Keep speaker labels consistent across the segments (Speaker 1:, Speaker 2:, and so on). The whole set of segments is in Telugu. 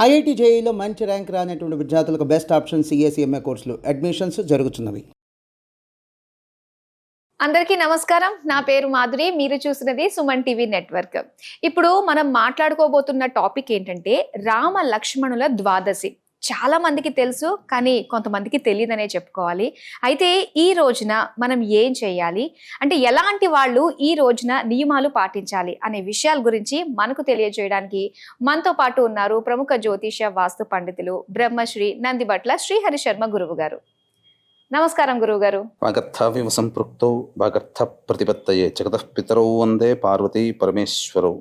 Speaker 1: ఐఐటి జేఈలో మంచి ర్యాంక్ రానటువంటి విద్యార్థులకు బెస్ట్ ఆప్షన్ సిఎస్ఈఎంఏ కోర్సులు అడ్మిషన్స్ జరుగుతున్నవి.
Speaker 2: అందరికీ నమస్కారం. నా పేరు మాధురి. మీరు చూసినది సుమన్ టీవీ నెట్వర్క్. ఇప్పుడు మనం మాట్లాడుకోబోతున్న టాపిక్ ఏంటంటే రామ లక్ష్మణుల ద్వాదశి. చాలా మందికి తెలుసు, కానీ కొంతమందికి తెలియదనే చెప్పుకోవాలి. అయితే ఈ రోజున మనం ఏం చేయాలి, అంటే ఎలాంటి వాళ్ళు ఈ రోజున నియమాలు పాటించాలి అనే విషయాల గురించి మనకు తెలియజేయడానికి మనతో పాటు ఉన్నారు ప్రముఖ జ్యోతిష వాస్తు పండితులు బ్రహ్మశ్రీ నందిబట్ల శ్రీహరి శర్మ గురువు గారు. నమస్కారం గురువు గారు.
Speaker 3: వాగర్థావివ సంపృక్తౌ వాగర్థ ప్రతిపత్తయే జగతః పితరౌ వందే పార్వతీ పరమేశ్వరౌ.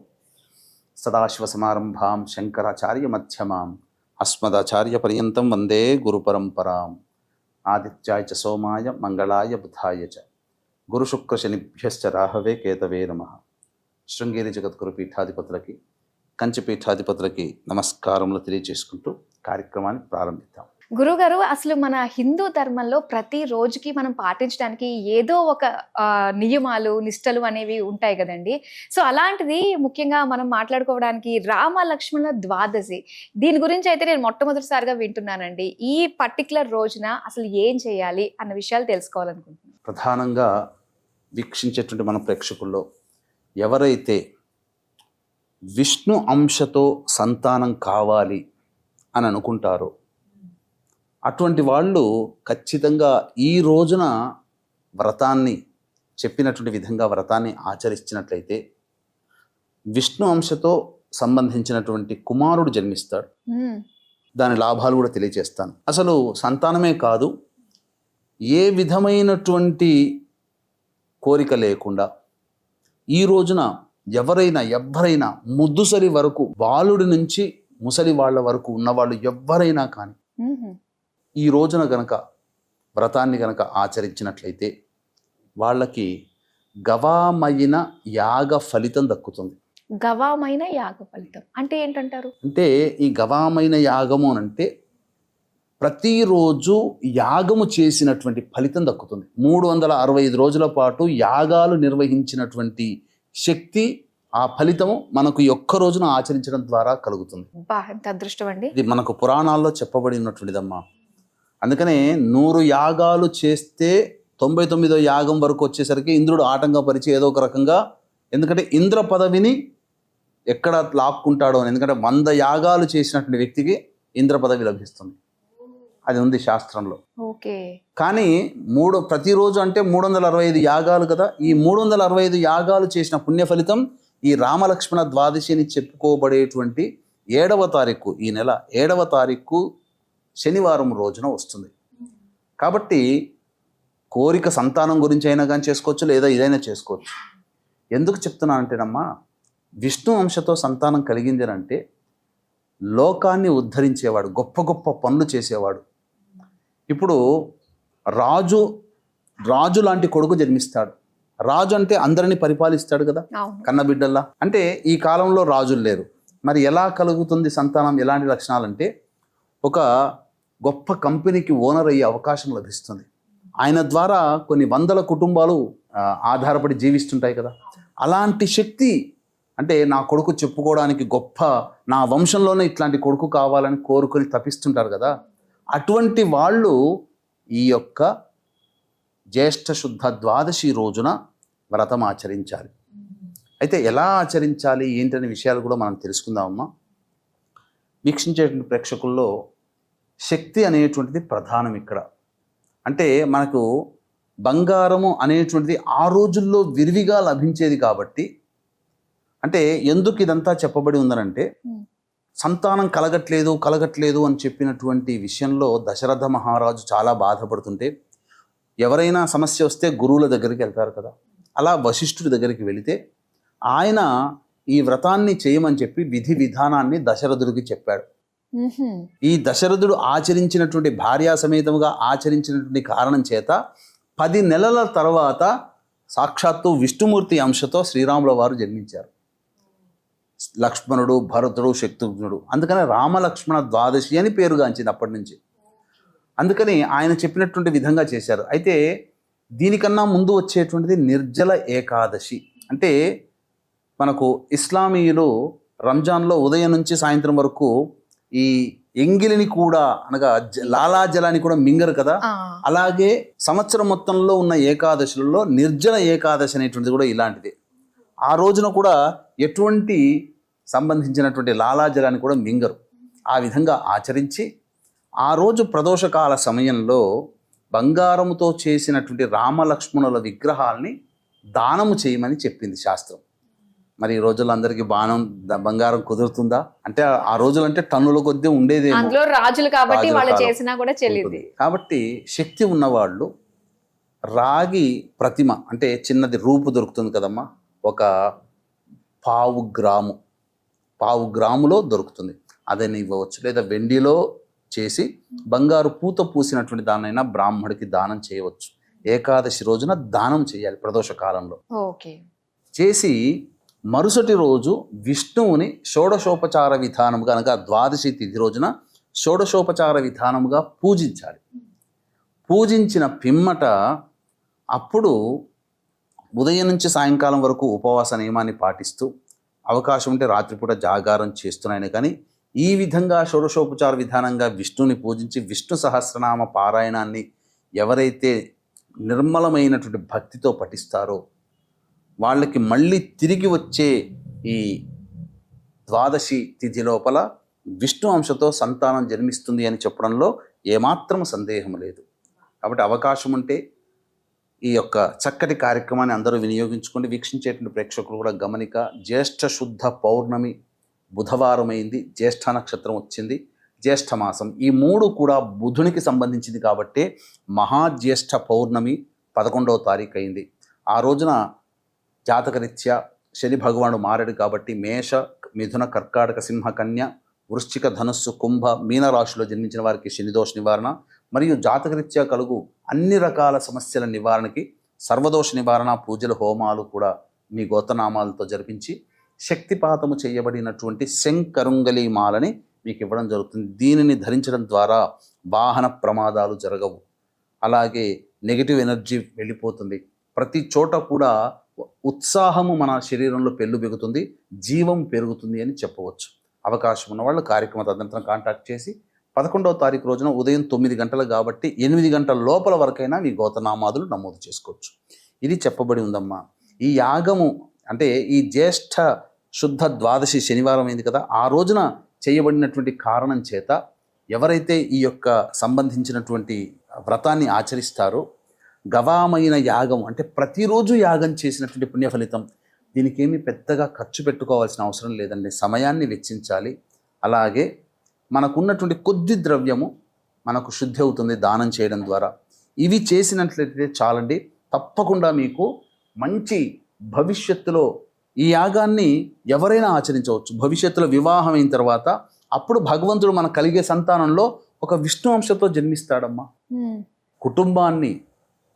Speaker 3: సదాశివ సమారంభాం శంకరాచార్య మధ్యమాం అస్మదాచార్య పర్యంతం వందే గురు పరంపరాం. ఆదిత్యాయ చ సోమాయ మంగళాయ బుధాయ చ గురు శుక్ర శనిభ్యశ్చ రాహవే కేతవే నమః. శృంగేరి జగద్గురు పీఠాధిపతులకి, కంచి పీఠాధిపతులకి నమస్కారములు తెలియజేసుకుంటూ కార్యక్రమాన్ని ప్రారంభిద్దాం.
Speaker 2: గురుగారు, అసలు మన హిందూ ధర్మంలో ప్రతి రోజుకి మనం పాటించడానికి ఏదో ఒక నియమాలు నిష్టలు అనేవి ఉంటాయి కదండి. సో అలాంటిది ముఖ్యంగా మనం మాట్లాడుకోవడానికి రామ లక్ష్మణ ద్వాదశి, దీని గురించి అయితే నేను మొట్టమొదటిసారిగా వింటున్నానండి. ఈ పర్టికులర్ రోజున అసలు ఏం చేయాలి అన్న విషయాలు తెలుసుకోవాలనుకుంటున్నాను.
Speaker 3: ప్రధానంగా వీక్షించేటువంటి మన ప్రేక్షకుల్లో ఎవరైతే విష్ణు అంశతో సంతానం కావాలి అని అనుకుంటారో అటువంటి వాళ్ళు ఖచ్చితంగా ఈ రోజున వ్రతాన్ని చెప్పినటువంటి విధంగా వ్రతాన్ని ఆచరించినట్లయితే విష్ణు అంశతో సంబంధించినటువంటి కుమారుడు జన్మిస్తాడు. దాని లాభాలు కూడా తెలియజేస్తాను. అసలు సంతానమే కాదు, ఏ విధమైనటువంటి కోరిక లేకుండా ఈ రోజున ఎవరైనా ముద్దుసరి వరకు, బాలుడి నుంచి ముసలి వాళ్ళ వరకు ఉన్నవాళ్ళు ఎవరైనా కానీ ఈ రోజున గనక వ్రతాన్ని గనక ఆచరించినట్లయితే వాళ్ళకి గవామైన యాగ ఫలితం దక్కుతుంది.
Speaker 2: గవామైన యాగ ఫలితం అంటే ఏంటంటారు?
Speaker 3: అంటే ఈ గవామైన యాగము అంటే ప్రతిరోజు యాగము చేసినటువంటి ఫలితం దక్కుతుంది. 365 రోజుల పాటు యాగాలు నిర్వహించినటువంటి శక్తి, ఆ ఫలితము మనకు ఒక్క రోజున ఆచరించడం ద్వారా కలుగుతుంది.
Speaker 2: ఎంత అదృష్టం అండి.
Speaker 3: ఇది మనకు పురాణాల్లో చెప్పబడి ఉన్నటువంటిదమ్మా. అందుకనే 100 యాగాలు చేస్తే 99వ యాగం వరకు వచ్చేసరికి ఇంద్రుడు ఆటంకపరిచి ఏదో ఒక రకంగా, ఎందుకంటే ఇంద్ర పదవిని ఎక్కడ లాక్కుంటాడో అని, ఎందుకంటే 100 యాగాలు చేసినటువంటి వ్యక్తికి ఇంద్ర పదవి లభిస్తుంది. అది ఉంది శాస్త్రంలో.
Speaker 2: ఓకే. కానీ
Speaker 3: ప్రతిరోజు అంటే 365 యాగాలు కదా. ఈ 365 యాగాలు చేసిన పుణ్య ఫలితం ఈ రామలక్ష్మణ ద్వాదశి అని చెప్పుకోబడేటువంటి 7వ తారీఖు, ఈ నెల 7వ తారీఖు శనివారం రోజున వస్తుంది. కాబట్టి కోరిక సంతానం గురించి అయినా కానీ చేసుకోవచ్చు, లేదా ఇదైనా చేసుకోవచ్చు. ఎందుకు చెప్తున్నానంటేనమ్మా, విష్ణు అంశతో సంతానం కలిగింది అంటే లోకాన్ని ఉద్ధరించేవాడు, గొప్ప గొప్ప పనులు చేసేవాడు. ఇప్పుడు రాజు లాంటి కొడుకు జన్మిస్తాడు. రాజు అంటే అందరినీ పరిపాలిస్తాడు కదా, కన్నబిడ్డల్లా. అంటే ఈ కాలంలో రాజులు లేరు. మరి ఎలా కలుగుతుంది సంతానం? ఎలాంటి లక్షణాలంటే, ఒక గొప్ప కంపెనీకి ఓనర్ అయ్యే అవకాశం లభిస్తుంది. ఆయన ద్వారా కొన్ని వందల కుటుంబాలు ఆధారపడి జీవిస్తుంటాయి కదా. అలాంటి శక్తి, అంటే నా కొడుకు చెప్పుకోవడానికి గొప్ప, నా వంశంలోనే ఇట్లాంటి కొడుకు కావాలని కోరుకొని తపిస్తుంటారు కదా. అటువంటి వాళ్ళు ఈ యొక్క జ్యేష్ఠ శుద్ధ ద్వాదశి రోజున వ్రతం ఆచరించాలి. అయితే ఎలా ఆచరించాలి ఏంటనే విషయాలు కూడా మనం తెలుసుకుందామమ్మా. వీక్షించేటువంటి ప్రేక్షకుల్లో శక్తి అనేటువంటిది ప్రధానం ఇక్కడ. అంటే మనకు బంగారము అనేటువంటిది ఆ రోజుల్లో విరివిగా లభించేది కాబట్టి, అంటే ఎందుకు ఇదంతా చెప్పబడి ఉందనంటే, సంతానం కలగట్లేదు అని చెప్పినటువంటి విషయంలో దశరథ మహారాజు చాలా బాధపడుతుంటే, ఎవరైనా సమస్య వస్తే గురువుల దగ్గరికి వెళ్తారు కదా. అలా వశిష్ఠుడి దగ్గరికి వెళితే ఆయన ఈ వ్రతాన్ని చేయమని చెప్పి విధి విధానాన్ని దశరథుడికి చెప్పాడు. ఈ దశరథుడు ఆచరించినటువంటి భార్యా సమేతముగా ఆచరించినటువంటి కారణం చేత 10 నెలల తర్వాత సాక్షాత్తు విష్ణుమూర్తి అంశతో శ్రీరాముల వారు జన్మించారు. లక్ష్మణుడు, భరతుడు, శత్రుఘ్నుడు. అందుకనే రామలక్ష్మణ ద్వాదశి అని పేరుగాంచింది అప్పటి నుంచి. అందుకని ఆయన చెప్పినటువంటి విధంగా చేశారు. అయితే దీనికన్నా ముందు వచ్చేటువంటిది నిర్జల ఏకాదశి. అంటే మనకు ఇస్లామీయులు రంజాన్లో ఉదయం నుంచి సాయంత్రం వరకు ఈ ఎంగిలిని కూడా అనగా లాలాజలాన్ని కూడా మింగరు కదా. అలాగే సంవత్సరం మొత్తంలో ఉన్న ఏకాదశులలో నిర్జల ఏకాదశి అనేటువంటిది కూడా ఇలాంటిది. ఆ రోజున కూడా ఎటువంటి సంబంధించినటువంటి లాలాజలాన్ని కూడా మింగరు. ఆ విధంగా ఆచరించి ఆ రోజు ప్రదోషకాల సమయంలో బంగారముతో చేసినటువంటి రామలక్ష్మణుల విగ్రహాల్ని దానము చేయమని చెప్పింది శాస్త్రం. మరి ఈ రోజుల్లో అందరికీ బంగారం కుదురుతుందా అంటే ఆ రోజులు అంటే టన్నుల కొద్దీ ఉండేదేమో,
Speaker 2: అందులో రాజులు కాబట్టి వాళ్ళు చేసినా కూడా చెల్లింది.
Speaker 3: కాబట్టి శక్తి ఉన్నవాళ్ళు రాగి ప్రతిమ అంటే చిన్నది రూపు దొరుకుతుంది కదమ్మా, ఒక పావు గ్రాములో దొరుకుతుంది, అదని ఇవ్వవచ్చు. లేదా వెండిలో చేసి బంగారు పూత పూసినటువంటి దానైనా బ్రాహ్మడికి దానం చేయవచ్చు. ఏకాదశి రోజున దానం చేయాలి ప్రదోష కాలంలో. చేసి మరుసటి రోజు విష్ణువుని షోడశోపచార విధానముగా అనగా ద్వాదశి తిథి రోజున షోడశోపచార విధానముగా పూజించాలి. పూజించిన పిమ్మట అప్పుడు ఉదయం నుంచి సాయంకాలం వరకు ఉపవాస నియమాన్ని పాటిస్తూ అవకాశం ఉంటే రాత్రిపూట జాగారం చేస్తున్నాయని. కానీ ఈ విధంగా షోడశోపచార విధానంగా విష్ణుని పూజించి విష్ణు సహస్రనామ పారాయణాన్ని ఎవరైతే నిర్మలమైనటువంటి భక్తితో పఠిస్తారో వాళ్ళకి మళ్ళీ తిరిగి వచ్చే ఈ ద్వాదశి తిథి లోపల విష్ణు అంశతో సంతానం జన్మిస్తుంది అని చెప్పడంలో ఏమాత్రం సందేహం లేదు. కాబట్టి అవకాశం ఉంటే ఈ యొక్క చక్కటి కార్యక్రమాన్ని అందరూ వినియోగించుకోండి. వీక్షించేటువంటి ప్రేక్షకులు కూడా గమనిక, జ్యేష్ఠ శుద్ధ పౌర్ణమి బుధవారమైంది, జ్యేష్ఠ నక్షత్రం వచ్చింది, జ్యేష్ఠ మాసం, ఈ మూడు కూడా బుధునికి సంబంధించింది కాబట్టి మహాజ్యేష్ఠ పౌర్ణమి 11వ తారీఖు అయింది. ఆ రోజున జాతకరీత్యా శని భగవానుడు మారాడు కాబట్టి మేష, మిథున, కర్కాటక, సింహ, కన్య, వృశ్చిక, ధనుస్సు, కుంభ, మీన రాశిలో జన్మించిన వారికి శనిదోష నివారణ మరియు జాతకరీత్యా కలుగు అన్ని రకాల సమస్యల నివారణకి సర్వదోష నివారణ పూజలు, హోమాలు కూడా మీ గోత్రనామాలతో జరిపించి శక్తిపాతము చేయబడినటువంటి శంకరుంగలి మాలని మీకు ఇవ్వడం జరుగుతుంది. దీనిని ధరించడం ద్వారా వాహన ప్రమాదాలు జరగవు, అలాగే నెగిటివ్ ఎనర్జీ వెళ్ళిపోతుంది. ప్రతి చోట కూడా ఉత్సాహము మన శరీరంలో పెళ్ళు బిగుతుంది, జీవం పెరుగుతుంది అని చెప్పవచ్చు. అవకాశం ఉన్న వాళ్ళు కార్యక్రమ తదనంతరం కాంటాక్ట్ చేసి 11వ తారీఖు రోజున ఉదయం 9 గంటలు కాబట్టి 8 గంటల లోపల వరకైనా మీ గోత్రనామాదులు నమోదు చేసుకోవచ్చు. ఇది చెప్పబడి ఉందమ్మా. ఈ యాగము అంటే ఈ జ్యేష్ఠ శుద్ధ ద్వాదశి శనివారం అయింది కదా, ఆ రోజున చేయబడినటువంటి కారణం చేత ఎవరైతే ఈ యొక్క సంబంధించినటువంటి వ్రతాన్ని ఆచరిస్తారో గవామైన యాగం అంటే ప్రతిరోజు యాగం చేసినటువంటి పుణ్య ఫలితం. దీనికి ఏమీ పెద్దగా ఖర్చు పెట్టుకోవాల్సిన అవసరం లేదండి, సమయాన్ని వెచ్చించాలి. అలాగే మనకున్నటువంటి కొద్ది ద్రవ్యము మనకు శుద్ధి అవుతుంది దానం చేయడం ద్వారా. ఇవి చేసినట్లయితే చాలండి, తప్పకుండా మీకు మంచి భవిష్యత్తులో ఈ యాగాన్ని ఎవరైనా ఆచరించవచ్చు. భవిష్యత్తులో వివాహం అయిన తర్వాత అప్పుడు భగవంతుడు మనకు కలిగే సంతానంలో ఒక విష్ణు అంశతో జన్మిస్తాడమ్మా. కుటుంబాన్ని,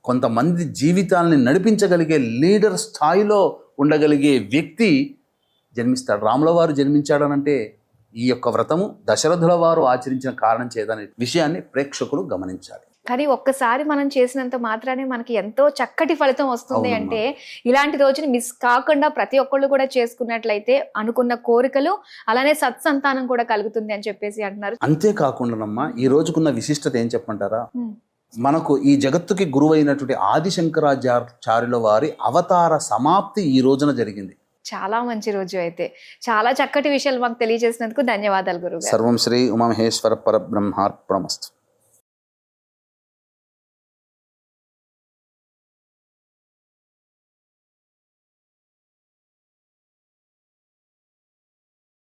Speaker 3: కొంతమంది జీవితాలని నడిపించగలిగే లీడర్ స్థాయిలో ఉండగలిగే వ్యక్తి జన్మిస్తాడు. రాముల వారు జన్మించాడనంటే ఈ యొక్క వ్రతము దశరథుల వారు ఆచరించిన కారణం చేదనే విషయాన్ని ప్రేక్షకులు గమనించాలి.
Speaker 2: కానీ ఒక్కసారి మనం చేసినంత మాత్రానే మనకి ఎంతో చక్కటి ఫలితం వస్తుంది అంటే ఇలాంటి రోజుని మిస్ కాకుండా ప్రతి ఒక్కళ్ళు కూడా చేసుకున్నట్లయితే అనుకున్న కోరికలు అలానే సత్సంతానం కూడా కలుగుతుంది అని చెప్పేసి అంటున్నారు.
Speaker 3: అంతేకాకుండానమ్మా ఈ రోజుకున్న విశిష్టత ఏం చెప్పంటారా, మనకు ఈ జగత్తుకి గురువైనటువంటి ఆదిశంకరాచార్యుల వారి అవతార సమాప్తి ఈ రోజున జరిగింది.
Speaker 2: చాలా మంచి రోజు. అయితే చాలా చక్కటి విషయాలు మాకు తెలియజేసినందుకు ధన్యవాదాలు గురుగారు.
Speaker 3: సర్వం శ్రీ ఉమామహేశ్వర పరబ్రహ్మార్పణమస్తు.